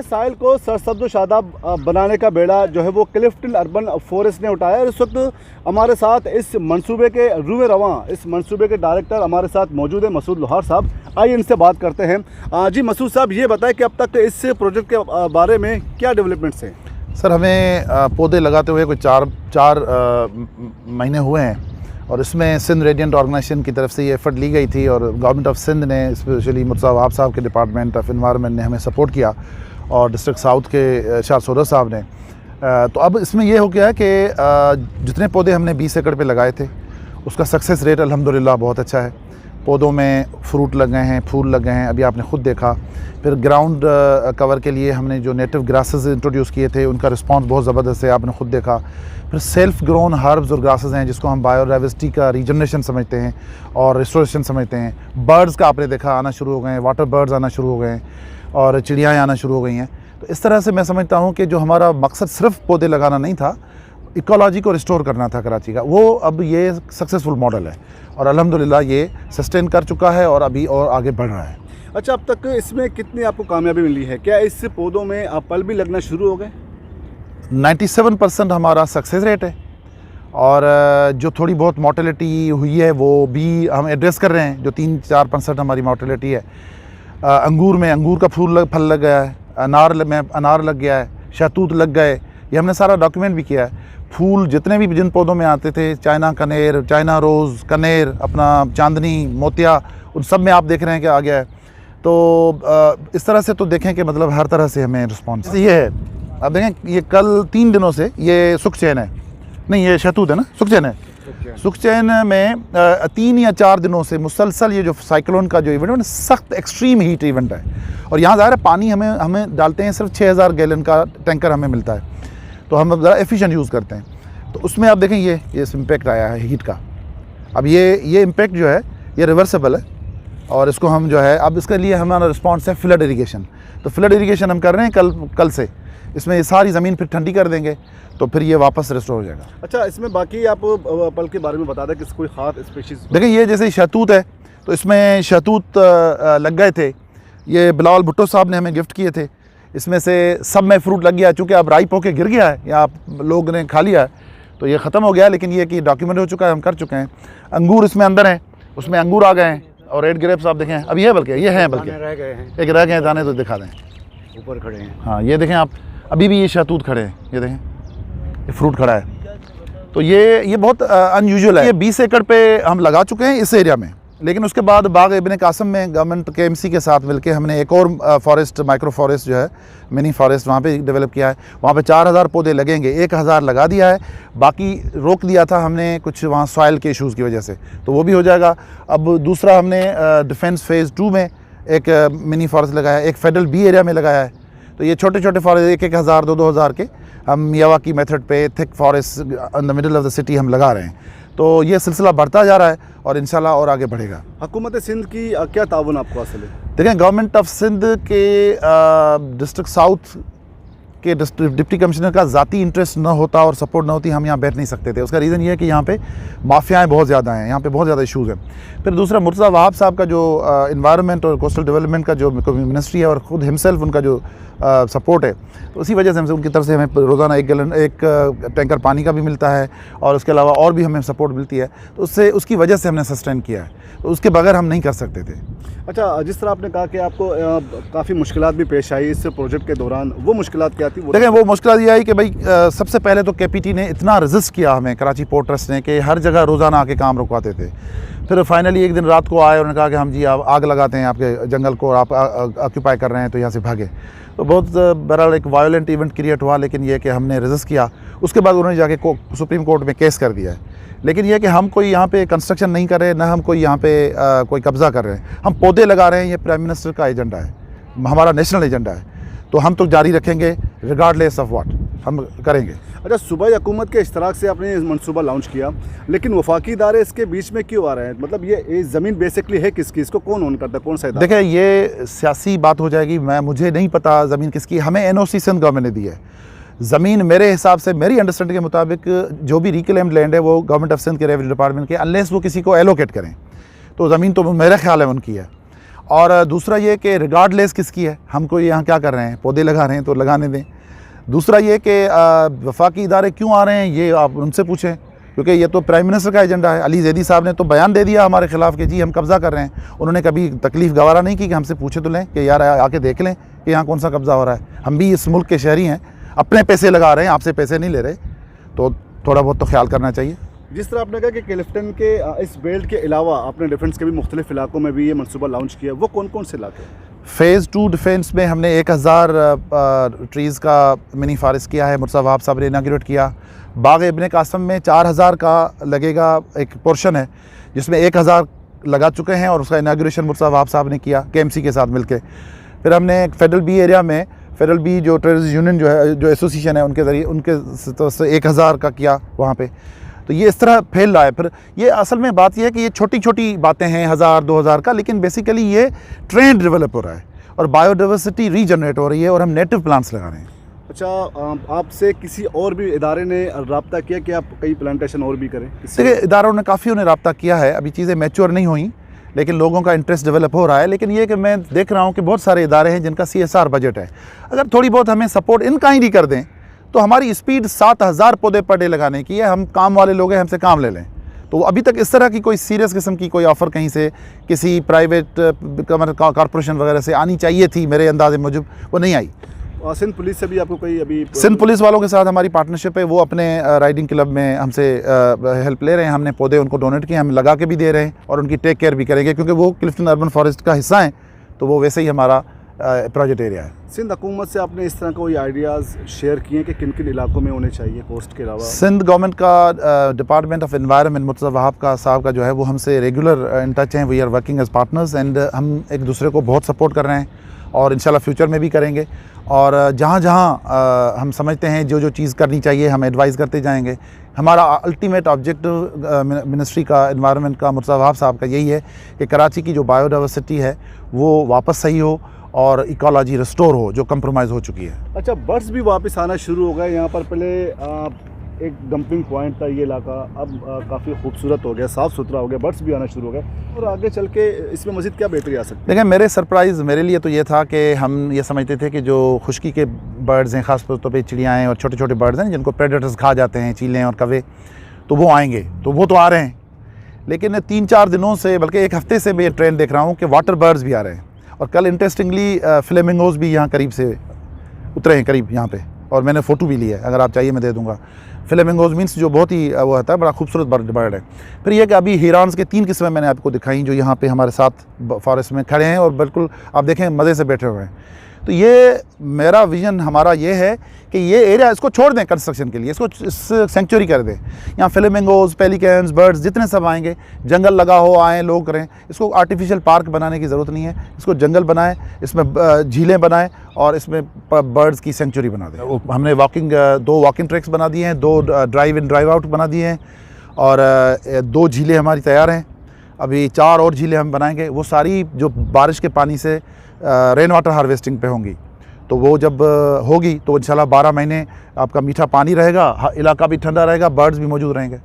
साहिल को सरसब्ज़ शादाब बनाने का बेड़ा जो है वो क्लिफ्टन अर्बन फॉरेस्ट ने उठाया है। इस वक्त हमारे साथ इस मंसूबे के रूए रवां, इस मंसूबे के डायरेक्टर हमारे साथ मौजूद है, मसूद लोहार साहब। आइए इनसे बात करते हैं। जी मसूद साहब, ये बताएं कि अब तक इस प्रोजेक्ट के बारे में क्या डेवलपमेंट्स हैं? सर, हमें पौधे लगाते हुए कोई चार महीने हुए हैं और इसमें सिंध रेडिएंट ऑर्गेनाइजेशन की तरफ से ये एफर्ट ली गई थी और गवर्नमेंट ऑफ सिंध ने, स्पेशली मुर्तज़ा वहाब साहब के डिपार्टमेंट ऑफ एनवायरनमेंट ने हमें सपोर्ट किया और डिस्ट्रिक्ट साउथ के शाह सोरा साहब ने। तो अब इसमें ये हो गया है कि जितने पौधे हमने 20 एकड़ पे लगाए थे उसका सक्सेस रेट अल्हम्दुलिल्लाह बहुत अच्छा है। पौधों में फ्रूट लग गए हैं, फूल लग गए हैं, अभी आपने ख़ुद देखा। फिर ग्राउंड कवर के लिए हमने जो नेटिव ग्रासेस इंट्रोड्यूस किए थे उनका रिस्पांस बहुत ज़बरदस्त है, आपने ख़ुद देखा। फिर सेल्फ ग्रोन हर्ब्स और ग्रासेस हैं जिसको हम बायोडाइवर्सिटी का रीजनरेशन समझते हैं और रिस्टोरेशन समझते हैं। बर्ड्स का आपने देखा आना शुरू हो गए हैं, वाटर बर्ड्स आना शुरू हो गए हैं और चिड़ियाँ आना शुरू हो गई हैं। तो इस तरह से मैं समझता हूँ कि जो हमारा मकसद सिर्फ पौधे लगाना नहीं था, इकोलॉजी को रिस्टोर करना था कराची का, वो अब ये सक्सेसफुल मॉडल है और अल्हम्दुलिल्लाह ये सस्टेन कर चुका है और अभी और आगे बढ़ रहा है। अच्छा, अब तक इसमें कितनी आपको कामयाबी मिली है? क्या इस पौधों में फल भी लगना शुरू हो गए? 97% हमारा सक्सेस रेट है और जो थोड़ी बहुत मोर्टेलिटी हुई है वो भी हम एड्रेस कर रहे हैं। जो 3-4% हमारी मोर्टेलिटी है, अंगूर में अंगूर का फल लग गया है, अनार में अनार लग गया है, शहतूत लग गए, ये हमने सारा डॉक्यूमेंट भी किया है। फूल जितने भी जिन पौधों में आते थे, चाइना कनेर, चाइना रोज़, कनेर, अपना चांदनी, मोतिया, उन सब में आप देख रहे हैं कि आ गया है। तो इस तरह से तो देखें कि मतलब हर तरह से हमें रिस्पॉन्स ये है। अब देखें, ये कल 3 दिनों से ये सुखचैन है, नहीं ये शहतूत है ना, सुखचैन है। सुखचैन में 3 या 4 दिनों से मुसलसल ये जो साइक्लोन का जो इवेंट है, सख्त एक्सट्रीम हीट इवेंट है और यहाँ ज़ाहिर है पानी हमें डालते हैं, सिर्फ 6000 गैलन का टैंकर हमें मिलता है, तो हम ज़रा एफिशिएंट यूज़ करते हैं। तो उसमें आप देखें ये इम्पैक्ट आया है हीट का। अब ये इम्पैक्ट जो है ये रिवर्सेबल है और इसको हम जो है, अब इसके लिए हमारा रिस्पॉन्स है फ्लड इरीगेशन। तो फ्लड इरीगेशन हम कर रहे हैं कल से। इसमें ये सारी ज़मीन फिर ठंडी कर देंगे तो फिर ये वापस रिस्टोर हो जाएगा। अच्छा, इसमें बाकी आप पल के बारे में बता दें कि कोई ख़ास स्पीशीज़? देखिए, ये जैसे शहतूत है तो इसमें शहतूत लग गए थे, ये बिलावल भुट्टो साहब ने हमें गिफ्ट किए थे। इसमें से सब में फ्रूट लग गया, चूँकि अब राइप होके गिर गया है या आप लोग ने खा लिया है तो ये ख़त्म हो गया, लेकिन ये कि डॉक्यूमेंट हो चुका है, हम कर चुके हैं। अंगूर इसमें अंदर हैं, उसमें अंगूर आ गए हैं और रेड ग्रेप्स आप देखें अभी है, बल्कि ये हैं, बल्कि रह गए हैं, एक रह गए हैं दाने, तो दिखा दें, ऊपर खड़े हैं। हाँ ये देखें आप, अभी भी ये शहतूत खड़े हैं, ये देखें ये फ्रूट खड़ा है। तो ये बहुत अनयूजुअल है। ये 20 एकड़ पे हम लगा चुके हैं इस एरिया में, लेकिन उसके बाद बाग इब्न कासिम में गवर्नमेंट KMC के साथ मिलकर हमने एक और फॉरेस्ट, माइक्रो फॉरेस्ट जो है, मिनी फॉरेस्ट वहाँ पे डेवलप किया है। वहाँ पे 4000 पौधे लगेंगे, 1000 लगा दिया है, बाकी रोक दिया था हमने कुछ वहाँ सॉइल के इशूज़ की वजह से, तो वो भी हो जाएगा। अब दूसरा हमने डिफेंस फेज़ 2 में एक मिनी फॉरेस्ट लगाया है, एक फेडरल B एरिया में लगाया है। तो ये छोटे छोटे फॉरेस्ट 1000, 2000 के हम मियावाकी मेथड पे thick forest in the middle of the city हम लगा रहे हैं। तो ये सिलसिला बढ़ता जा रहा है और इंशाल्लाह और आगे बढ़ेगा। हुकूमत सिंध की क्या ताउन आपको हासिल है? देखें, गवर्नमेंट ऑफ सिंध के डिस्ट्रिक्ट साउथ के डिप्टी कमिश्नर का ज़ाती इंटरेस्ट न होता और सपोर्ट न होती, हम यहाँ बैठ नहीं सकते थे। उसका रीज़न ये है कि यहाँ पे माफियाएँ बहुत ज़्यादा हैं, यहाँ पे बहुत ज़्यादा इशूज़ हैं। फिर दूसरा, मुर्तज़ा वहाब साहब का जो इन्वायरमेंट और कोस्टल डेवलपमेंट का जो मिनिस्ट्री है और ख़ुद हिमसेल्फ उनका जो सपोर्ट है, तो उसी वजह से हमसे उनकी तरफ से हमें रोज़ाना एक टैंकर पानी का भी मिलता है और उसके अलावा और भी हमें सपोर्ट मिलती है। तो उसकी वजह से हमने सस्टेन किया है, तो उसके बगैर हम नहीं कर सकते थे। अच्छा, जिस तरह आपने कहा कि आपको काफ़ी मुश्किलात भी पेश आई इस प्रोजेक्ट के दौरान, वो मुश्किलात क्या थी? देखें, वो मुश्किल ये आई कि भाई सबसे पहले तो KPT ने इतना रेजिस्ट किया हमें, कराची पोर्ट ट्रस्ट ने, कि हर जगह रोज़ाना आके काम रुकवाते थे। फिर फाइनली एक दिन रात को आए, उन्होंने कहा कि हम जी आप आग लगाते हैं आपके जंगल को और आप ऑक्यूपाई कर रहे हैं, तो यहाँ से भागे। तो बहुत बहरहाल एक वायलेंट इवेंट क्रिएट हुआ, लेकिन ये कि हमने रेजिस्ट किया। उसके बाद उन्होंने जाके सुप्रीम कोर्ट में केस कर दिया है। लेकिन यह कि हम कोई यहाँ पे कंस्ट्रक्शन नहीं कर रहे, ना हम कोई यहाँ पे कोई कब्ज़ा कर रहे हैं, हम पौधे लगा रहे हैं। ये प्राइम मिनिस्टर का एजेंडा है, हमारा नेशनल एजेंडा है, तो हम तो जारी रखेंगे रिगार्डलेस ऑफ व्हाट, हम करेंगे। अच्छा, सूबाई हुकूमत के इश्तराक से आपने मनसूबा लॉन्च किया, लेकिन वफाकी इदारे इसके बीच में क्यों आ रहे हैं? मतलब ये ज़मीन बेसिकली है किसकी? इसको कौन ओन करता है, कौन सा इदारा? देखिए, ये सियासी बात हो जाएगी, मुझे नहीं पता ज़मीन किसकी। हमें NOC सिंध गवर्नमेंट ने दी है ज़मीन। मेरे हिसाब से, मेरी अंडरस्टैंडिंग के मुताबिक, जो भी रिक्लेम्ड लैंड है वो गवर्नमेंट ऑफ सिंध के रेवेन्यू डिपार्टमेंट के, अनलेस वो किसी को एलोकेट करें, तो ज़मीन तो मेरा ख्याल है उनकी है। और दूसरा ये कि रिगार्डलेस किसकी है, हमको यहाँ क्या कर रहे हैं, पौधे लगा रहे हैं तो लगाने दें। दूसरा ये कि वफाकी इदारे क्यों आ रहे हैं ये आप उनसे पूछें, क्योंकि ये तो प्राइम मिनिस्टर का एजेंडा है। अली ज़ैदी साहब ने तो बयान दे दिया हमारे ख़िलाफ़ कि जी हम कब्ज़ा कर रहे हैं। उन्होंने कभी तकलीफ़ गवारा नहीं की कि हमसे पूछे तो लें कि यार आके देख लें कि यहाँ कौन सा कब्ज़ा हो रहा है। हम भी इस मुल्क के शहरी हैं, अपने पैसे लगा रहे हैं, आपसे पैसे नहीं ले रहे, तो थोड़ा बहुत तो ख्याल करना चाहिए। जिस तरह आपने कहा कि क्लिफ्टन के इस बेल्ट के अलावा आपने डिफेंस के भी मुख्तलिफ इलाकों में भी ये मनसूबा लॉन्च किया, वो कौन कौन से इलाके हैं? फ़ेज़ 2 डिफेंस में हमने 1000 ट्रीज़ का मिनी फॉरेस्ट किया है, मुर्तज़ा वहाब साहब ने इनाग्रेट किया। बाग इब्न कासम में 4000 का लगेगा, एक पोर्शन है जिसमें 1000 लगा चुके हैं और उसका इनाग्रेशन मुर्तज़ा वहाब साहब ने किया KMC के साथ मिलके। फिर हमने फेडरल बी एरिया में, फेडरल बी जो ट्रेडर्स यूनियन जो है, जो एसोसिएशन है, उनके ज़रिए उनके तरफ से 1000 का किया वहाँ पे। तो ये इस तरह फैल रहा है। फिर ये असल में बात ये है कि ये छोटी छोटी बातें हैं 1000-2000 का, लेकिन बेसिकली ये ट्रेंड डेवलप हो रहा है और बायोडाइवर्सिटी रीजनरेट हो रही है और हम नेटिव प्लांट्स लगा रहे हैं। अच्छा, आपसे किसी और भी इदारे ने रब्ता किया कि आप कई प्लांटेशन और भी करें? देखिए, इदारों ने काफ़ियों ने रब्ता किया है, अभी चीज़ें मैच्योर नहीं हुई, लेकिन लोगों का इंटरेस्ट डेवलप हो रहा है। लेकिन ये कि मैं देख रहा हूँ कि बहुत सारे इदारे हैं जिनका CSR बजट है, अगर थोड़ी बहुत हमें सपोर्ट इन काइंड ही कर दें तो हमारी स्पीड 7000 पौधे पर डे लगाने की है। हम काम वाले लोग हैं, हमसे काम ले लें। तो अभी तक इस तरह की कोई सीरियस किस्म की कोई ऑफ़र कहीं से किसी प्राइवेट कॉरपोरेशन वगैरह से आनी चाहिए थी, मेरे अंदाजे मुजब वो नहीं आई। सिंध पुलिस से भी आपको कोई अभी? सिंध पुलिस वालों के साथ हमारी पार्टनरशिप है, वो अपने राइडिंग क्लब में हमसे हेल्प ले रहे हैं। हमने पौधे उनको डोनेट किए, हम लगा के भी दे रहे हैं और उनकी टेक केयर भी करेंगे, क्योंकि वो क्लिफ्टन अर्बन फॉरेस्ट का हिस्सा हैं, तो वो वैसे ही हमारा प्रोजेक्ट एरिया है। सिंध हुकूमत से आपने इस तरह कोई आइडियाज़ शेयर किए कि किन किन इलाकों में होने चाहिए कोस्ट के अलावा? सिंध गवर्नमेंट का department of environment Murtaza Wahab का साहब का जो है वो हमसे रेगुलर इन टच हैं। We are working as partners and हम एक दूसरे को बहुत सपोर्ट कर रहे हैं और इंशाल्लाह फ्यूचर में भी करेंगे। और जहाँ जहाँ हम समझते हैं जो जो चीज़ करनी चाहिए हम एडवाइस करते जाएंगे। हमारा अल्टीमेट ऑब्जेक्टिव मिनिस्ट्री का एनवायरनमेंट का मुर्तज़ा वहाब साहब का यही है कि कराची की जो बायोडाइवर्सिटी है वो वापस सही हो और इकोलॉजी रिस्टोर हो जो कंप्रोमाइज़ हो चुकी है। अच्छा, बर्ड्स भी वापस आना शुरू हो गए यहाँ पर? पहले एक डंपिंग पॉइंट था ये इलाका, अब काफ़ी खूबसूरत हो गया, साफ़ सुथरा हो गया, बर्ड्स भी आना शुरू हो गए। और आगे चल के इसमें मज़ीद क्या बेहतरी आ सकती है? देखिए, मेरे सरप्राइज़ मेरे लिए तो ये था कि हम ये समझते थे कि जो खुश्की के बर्ड्स हैं, ख़ास तौर पर चिड़ियाँ हैं और छोटे छोटे बर्ड्स हैं जिनको प्रेडेटर्स खा जाते हैं, चीलें और कौवे, तो वो आएंगे, तो वो तो आ रहे हैं। लेकिन 3-4 दिनों से, बल्कि एक हफ़्ते से मैं ये ट्रेंड देख रहा हूँ कि वाटर बर्ड्स भी आ रहे हैं। और कल इंटरेस्टिंगली फ्लेमिंगोज़ भी यहाँ करीब से उतरे हैं, करीब यहाँ पे, और मैंने फ़ोटो भी ली है, अगर आप चाहिए मैं दे दूँगा। फ्लेमिंगोज़ मीन्स जो बहुत ही वो होता है, बड़ा खूबसूरत बर्ड है। फिर यह कि अभी हिरान्स के 3 किस्में मैंने आपको दिखाई जो यहाँ पे हमारे साथ फॉरेस्ट में खड़े हैं और बिल्कुल आप देखें मज़े से बैठे हुए हैं। तो ये मेरा विज़न हमारा ये है कि ये एरिया इसको छोड़ दें कंस्ट्रक्शन के लिए, इसको सेंचुरी कर दें। यहाँ फ्लेमिंगोज़, पेलिकन्स, बर्ड्स जितने सब आएंगे, जंगल लगा हो, आएँ लोग करें। इसको आर्टिफिशियल पार्क बनाने की ज़रूरत नहीं है, इसको जंगल बनाएं, इसमें झीलें बनाएं और इसमें बर्ड्स की सेंचुरी बना दें। हमने 2 वॉकिंग ट्रैक्स बना दिए हैं, 2 ड्राइव इन ड्राइव आउट बना दिए हैं और 2 झीलें हमारी तैयार हैं। अभी 4 और झीलें हम बनाएंगे, वो सारी जो बारिश के पानी से रेन वाटर हार्वेस्टिंग पे होंगी। तो वो जब होगी तो इंशाल्लाह 12 महीने आपका मीठा पानी रहेगा, इलाका भी ठंडा रहेगा, बर्ड्स भी मौजूद रहेंगे।